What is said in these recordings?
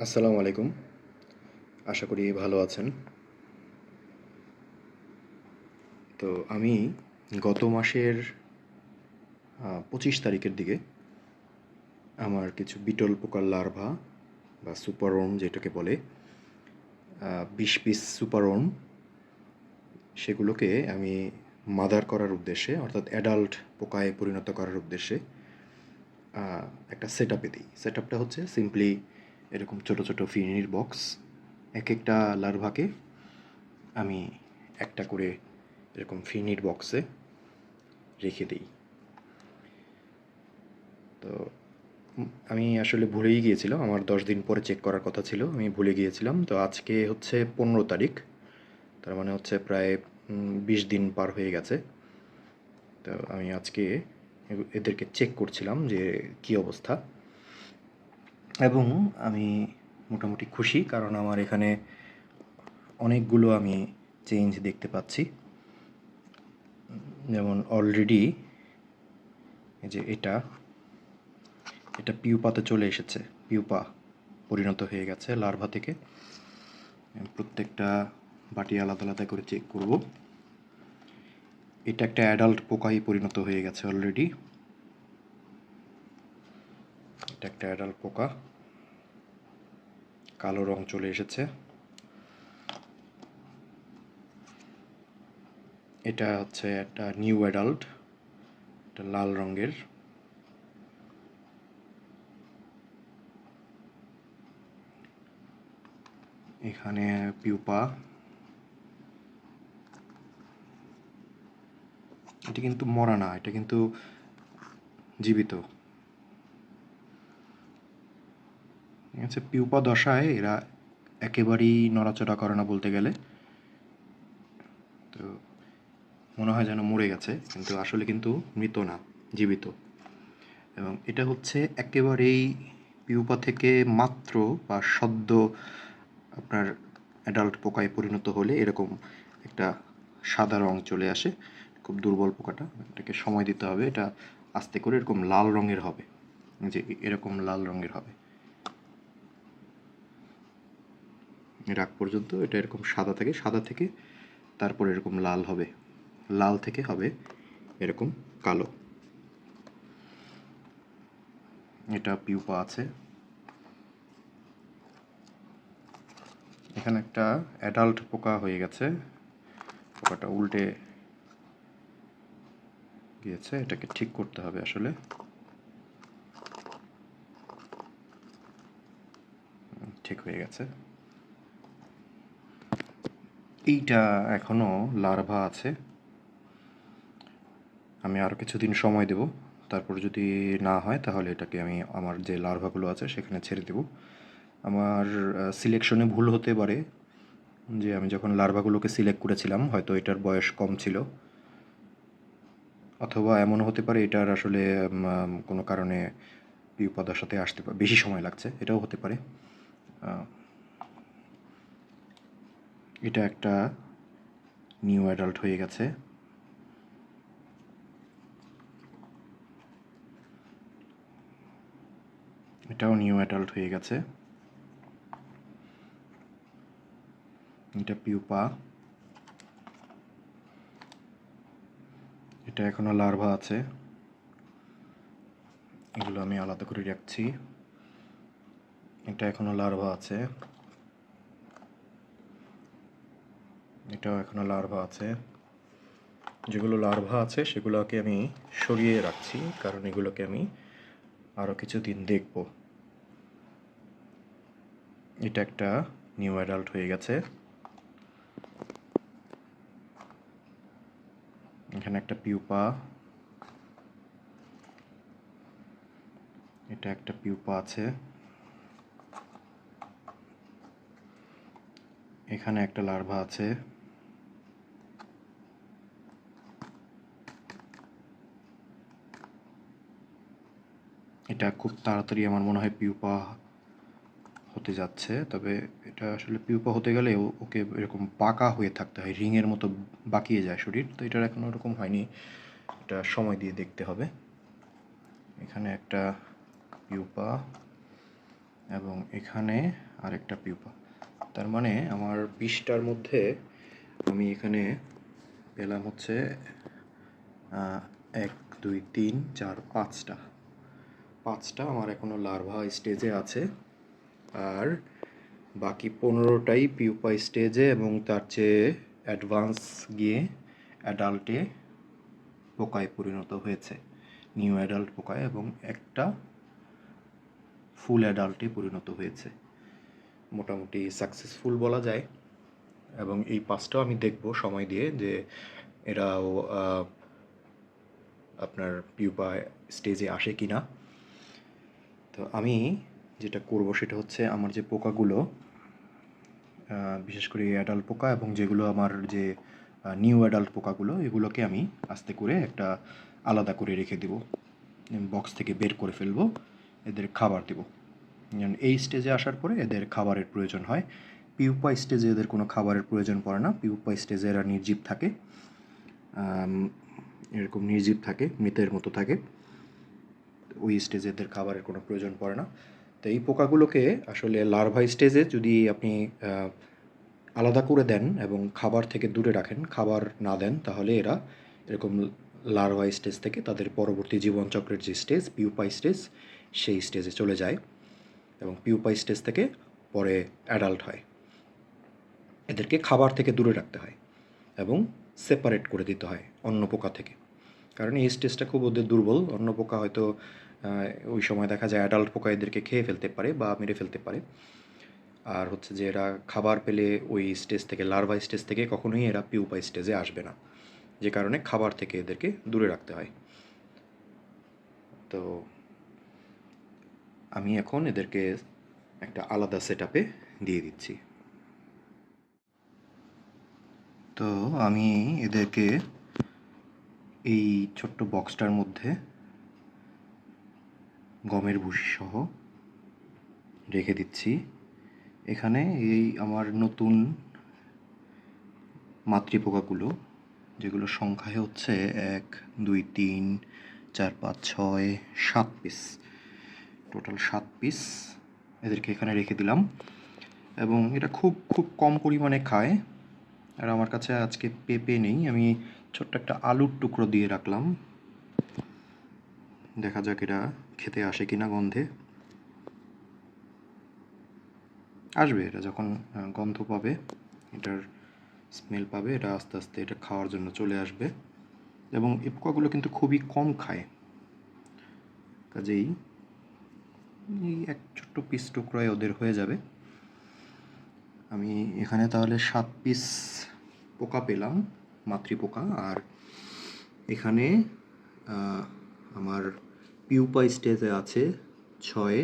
আসসালামু আলাইকুম। আশা করি ভালো আছেন। তো আমি গত মাসের ২৫ তারিখের দিকে আমার কিছু বিটল পোকার লার্ভা বা সুপার ওর্ম যেটাকে বলে ২০ পিস সুপার ওর্ম সেগুলোকে আমি মাদার করার উদ্দেশ্যে অর্থাৎ অ্যাডাল্ট পোকায় পরিণত করার উদ্দেশ্যে একটা সেটআপে দিই। সেটআপটা হচ্ছে সিম্পলি এরকম ছোট, ছোট ফিনির বক্স। একেকটা লার্ভাকে আমি একটা করে এরকম ফিনির বক্সে রেখে দেই। তো আমি আসলে ভুলেই গিয়েছিলাম। আমার ১০ দিন পরে চেক করার কথা ছিল। আমি ভুলে গিয়েছিলাম। তো আজকে হচ্ছে ১৫ তারিখ। তার মানে হচ্ছে প্রায় ২০ দিন পার হয়ে গেছে। তো আমি আজকে এদেরকে চেক করছিলাম যে কী অবস্থা। এবং আমি মোটামুটি খুশি, কারণ আমার এখানে অনেকগুলো আমি চেঞ্জ দেখতে পাচ্ছি। যেমন অলরেডি এই যে এটা পিউপাতে চলে এসেছে। পিউপা পরিণত হয়ে গেছে লার্ভা থেকে। প্রত্যেকটা বাটি আলাদা আলাদা করে চেক করব। এটা একটা অ্যাডাল্ট পোকায় পরিণত হয়ে গেছে অলরেডি। এটা একটা অ্যাডাল্ট পোকা, কালো রং চলে এসেছে। এটা হচ্ছে একটা নিউ অ্যাডাল্ট, এটা লাল রঙের। এখানে পিউপা। এটা কিন্তু মরা না, এটা কিন্তু জীবিত। ঠিক আছে, পিউপা দশায় এরা একেবারেই নড়াচড়া করে না বলতে গেলে। তো মনে হয় যেন মরে গেছে, কিন্তু আসলে কিন্তু মৃত না, জীবিত। এবং এটা হচ্ছে একেবারেই পিউপা থেকে মাত্র বা সদ্য আপনার অ্যাডাল্ট পোকায় পরিণত হলে এরকম একটা সাদা রং চলে আসে। খুব দুর্বল পোকাটা, এটাকে সময় দিতে হবে। এটা আস্তে করে এরকম লাল রঙের হবে, যে এরকম লাল রঙের হবে। এর আগ পর্যন্ত এটা এরকম সাদা থেকে তারপর এরকম লাল হবে, লাল থেকে হবে এরকম কালো। এটা পিউপা আছে। এখানে একটা অ্যাডাল্ট পোকা হয়ে গেছে, পোকাটা উল্টে গিয়েছে, এটাকে ঠিক করতে হবে আসলে। ঠিক হয়ে গেছে। এইটা এখনো লার্ভা আছে, আমি আরও কিছুদিন সময় দেব। তারপর যদি না হয় তাহলে এটাকে আমি আমার যে লার্ভাগুলো আছে সেখানে ছেড়ে দেব। আমার সিলেকশনে ভুল হতে পারে, যে আমি যখন লার্ভাগুলোকে সিলেক্ট করেছিলাম হয়তো এটার বয়স কম ছিল, অথবা এমনও হতে পারে এটার আসলে কোনো কারণে পিউপা দশাতে আসতে বেশি সময় লাগছে, এটাও হতে পারে। এটা একটা নিউ অ্যাডাল্ট হয়ে গেছে। এটাও নিউ অ্যাডাল্ট হয়ে গেছে। এটা পিউপা। এটা এখনো লার্ভা আছে, এগুলো আমি আলাদা করে রাখছি। এটা এখনো লার্ভা আছে, এটাও এখনো লার্ভা আছে। যেগুলো লার্ভা আছে সেগুলোকে আমি সরিয়ে রাখছি, কারণ এগুলোকে আমি আরও কিছুদিন দেখব। এটা একটা নিউ অ্যাডাল্ট হয়ে গেছে। এখানে একটা পিউপা, এটা একটা পিউপা আছে। এখানে একটা লার্ভা আছে। এটা খুব তাড়াতাড়ি আমার মনে হয় পিউপা হতে যাচ্ছে, তবে এটা আসলে পিউপা হতে গেলে ওকে এরকম বাঁকা হয়ে থাকতে হয়, রিংয়ের মতো বাঁকিয়ে যায় শরীর। তো এটার এখনো ওরকম হয়নি, এটা সময় দিয়ে দেখতে হবে। এখানে একটা পিউপা, এবং এখানে আরেকটা পিউপা। তার মানে আমার 20টার মধ্যে আমি এখানে পেলাম হচ্ছে 1 2 3 4 5টা আমার এখনও লার্ভা স্টেজে আছে, আর বাকি 15টাই পিউপা স্টেজে এবং তার চেয়ে অ্যাডভান্স গিয়ে অ্যাডাল্টে পোকায় পরিণত হয়েছে, নিউ অ্যাডাল্ট পোকায়, এবং একটা ফুল অ্যাডাল্টে পরিণত হয়েছে। মোটামুটি সাকসেসফুল বলা যায়। এবং এই 5টাও আমি দেখব সময় দিয়ে যে এরাও আপনার পিউপা স্টেজে আসে কি না। তো আমি যেটা করব সেটা হচ্ছে আমার যে পোকাগুলো, বিশেষ করে অ্যাডাল্ট পোকা এবং যেগুলো আমার যে নিউ অ্যাডাল্ট পোকাগুলো, এগুলোকে আমি আস্তে করে একটা আলাদা করে রেখে দেব, বক্স থেকে বের করে ফেলবো, এদের খাবার দেব। যেমন এই স্টেজে আসার পরে এদের খাবারের প্রয়োজন হয়। পিউপা স্টেজে এদের কোনো খাবারের প্রয়োজন পড়ে না। পিউপা স্টেজে এরা নির্জীব থাকে, এরকম নির্জীব থাকে, মৃতের মতো থাকে। ওই স্টেজে এদের খাবারের কোনো প্রয়োজন পড়ে না। তো এই পোকাগুলোকে আসলে লার্ভা স্টেজে যদি আপনি আলাদা করে দেন এবং খাবার থেকে দূরে রাখেন, খাবার না দেন, তাহলে এরা এরকম লার্ভা স্টেজ থেকে তাদের পরবর্তী জীবনচক্রের যে স্টেজ পিউপা স্টেজ, সেই স্টেজে চলে যায় এবং পিউপা স্টেজ থেকে পরে অ্যাডাল্ট হয়। এদেরকে খাবার থেকে দূরে রাখতে হয় এবং সেপারেট করে দিতে হয় অন্য পোকা থেকে, কারণ এই স্টেজটা খুব ওদের দুর্বল। অন্য পোকা হয়তো ওই সময় দেখা যায় অ্যাডাল্ট পোকা এদেরকে খেয়ে ফেলতে পারে বা মেরে ফেলতে পারে। আর হচ্ছে যে এরা খাবার পেলে ওই স্টেজ থেকে, লার্ভা স্টেজ থেকে কখনোই এরা পিউপা স্টেজে আসবে না, যে কারণে খাবার থেকে এদেরকে দূরে রাখতে হয়। তো আমি এখন এদেরকে একটা আলাদা সেটআপে দিয়ে দিচ্ছি। তো আমি এদেরকে এই ছোট্ট বক্সটার মধ্যে গমের ভুসি সহ রেখে দিচ্ছি। এখানে এই আমার নতুন মাতৃপোকাগুলো, যেগুলো সংখ্যায় হচ্ছে 1 2 3 4 5 6 7 পিস, টোটাল 7 পিস, এদেরকে এখানে রেখে দিলাম। এবং এটা খুব খুব কম পরিমাণে খায়। আর আমার কাছে আজকে পেঁপে নেই, আমি ছোট্ট একটা আলুর টুকরো দিয়ে রাখলাম, দেখা যাক এটা খেতে আসে কিনা। গন্ধে আসবে, এটা যখন গন্ধ পাবে, এটার স্মেল পাবে, এটা আস্তে আস্তে এটা খাওয়ার জন্য চলে আসবে। এবং এই পোকাগুলো কিন্তু খুবই কম খায়, কাজেই এই এক ছোট্ট পিস টুকরোয় ওদের হয়ে যাবে। আমি এখানে তাহলে 7 পিস পোকা পেলাম, মাতৃপোকা। আর এখানে আমার পিউপা স্টেজে আছে 6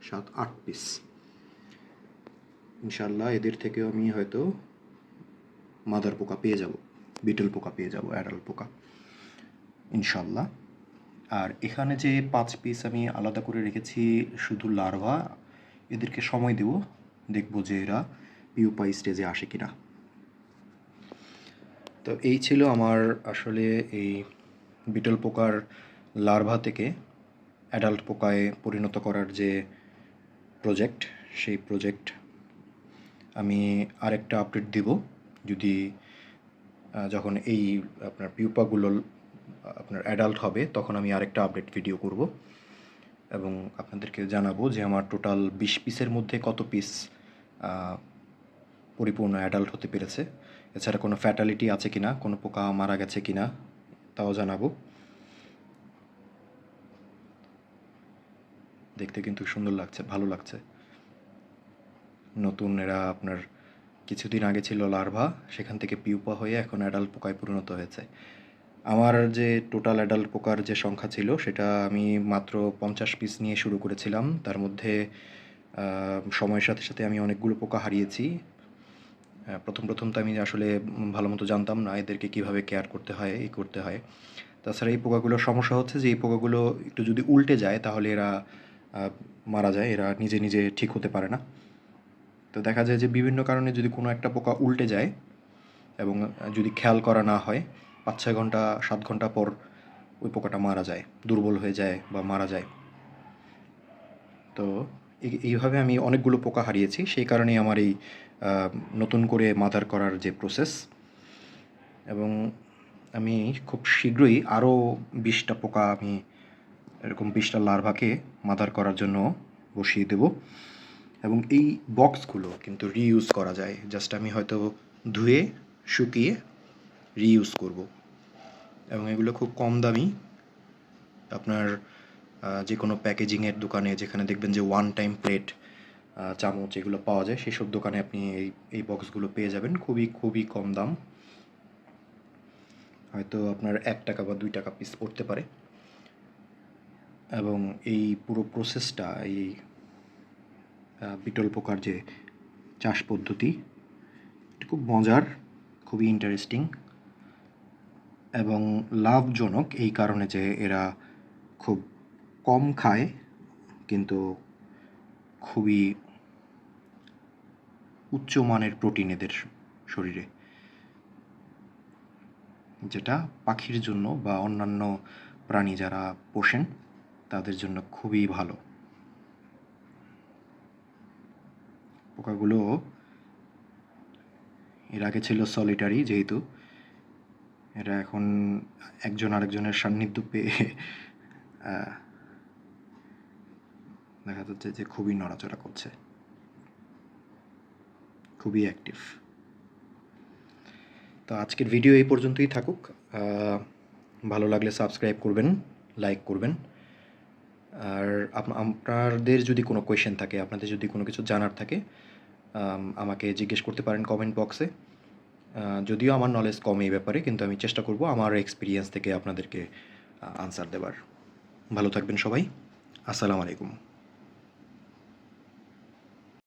7 8 পিস। ইনশাল্লাহ এদের থেকেও আমি হয়তো মাদার পোকা পেয়ে যাব, বিটল পোকা পেয়ে যাব, অ্যাডাল্ট পোকা, ইনশাল্লাহ। আর এখানে যে 5 পিস আমি আলাদা করে রেখেছি শুধু লার্ভা, এদেরকে সময় দেব, দেখব যে এরা পিউপা স্টেজে আসে কিনা। তো এই ছিল আমার আসলে এই বিটল পোকার লার্ভা থেকে অ্যাডাল্ট পোকায় পরিণত করার যে প্রজেক্ট, সেই প্রজেক্ট আমি আরেকটা আপডেট দিব যদি যখন এই আপনার পিউপাগুলো আপনার অ্যাডাল্ট হবে, তখন আমি আরেকটা আপডেট ভিডিও করব এবং আপনাদেরকে জানাবো যে আমার টোটাল 20 পিসের মধ্যে কত পিস পরিপূর্ণ অ্যাডাল্ট হতে পেরেছে। এছাড়া কোনো ফ্যাটালিটি আছে কিনা, কোনো পোকা মারা গেছে কিনা, তাও জানাবো। দেখতে কিন্তু সুন্দর লাগছে, ভালো লাগছে। নতুন এরা আপনার কিছুদিন আগে ছিল লার্ভা, সেখান থেকে পিউপা হয়ে এখন অ্যাডাল্ট পোকায় পরিণত হয়েছে। আমার যে টোটাল অ্যাডাল্ট পোকার যে সংখ্যা ছিল সেটা আমি মাত্র 50 পিস নিয়ে শুরু করেছিলাম। তার মধ্যে সময়ের সাথে সাথে আমি অনেকগুলো পোকা হারিয়েছি। প্রথম তো আমি আসলে ভালো মতো জানতাম না এদেরকে কীভাবে কেয়ার করতে হয়, এই করতে হয়। তাছাড়া এই পোকাগুলোর সমস্যা হচ্ছে যে এই পোকাগুলো একটু যদি উল্টে যায় তাহলে এরা মারা যায়, এরা নিজে নিজে ঠিক হতে পারে না। তো দেখা যায় যে বিভিন্ন কারণে যদি কোনো একটা পোকা উল্টে যায় এবং যদি খেয়াল করা না হয়, 5-6 ঘন্টা 7 ঘন্টা পর ওই পোকাটা মারা যায়, দুর্বল হয়ে যায় বা মারা যায়। তো এইভাবে আমি অনেকগুলো পোকা হারিয়েছি, সেই কারণেই আমার এই নতুন করে মাদার করার যে প্রসেস। এবং আমি খুব শীঘ্রই আরও 20টা পোকা আমি এরকম 20টা লার্ভাকে মাদার করার জন্য বসিয়ে দেব। এবং এই বক্সগুলো কিন্তু রিইউজ করা যায়, জাস্ট আমি হয়তো ধুয়ে শুকিয়ে রিইউজ করব। এবং এগুলো খুব কম দামি, আপনার যে কোনো প্যাকেজিংয়ের দোকানে যেখানে দেখবেন যে ওয়ান টাইম প্লেট, চামচ এগুলো পাওয়া যায়, সেসব দোকানে আপনি এই বক্সগুলো পেয়ে যাবেন খুবই খুবই কম দাম। হয়তো আপনার 1 টাকা বা 2 টাকা পিস পড়তে পারে। এবং এই পুরো প্রসেসটা, এই বিটল পোকার যে চাষ পদ্ধতি, এটা খুব মজার, খুবই ইন্টারেস্টিং এবং লাভজনক এই কারণে যে এরা খুব কম খায় কিন্তু খুবই উচ্চমানের প্রোটিন এদের শরীরে, যেটা পাখির জন্য বা অন্যান্য প্রাণী যারা পোষেন তাদের জন্য খুবই ভালো। পোকাগুলো এর আগে ছিল সলিটারি, যেহেতু এরা এখন একজন আরেকজনের সান্নিধ্য পেয়ে দেখা যাচ্ছে যে খুবই নড়াচড়া করছে, খুবই অ্যাক্টিভ। তো আজকের ভিডিও এই পর্যন্তই থাকুক। ভালো লাগলে সাবস্ক্রাইব করবেন, লাইক করবেন। আর আপনাদের যদি কোনো কোয়েশ্চেন থাকে, আপনাদের যদি কোনো কিছু জানার থাকে, আমাকে জিজ্ঞেস করতে পারেন কমেন্ট বক্সে। যদিও আমার নলেজ কম এই ব্যাপারে, কিন্তু আমি চেষ্টা করব আমার এক্সপিরিয়েন্স থেকে আপনাদেরকে আনসার দেবার। ভালো থাকবেন সবাই। আসসালামু আলাইকুম।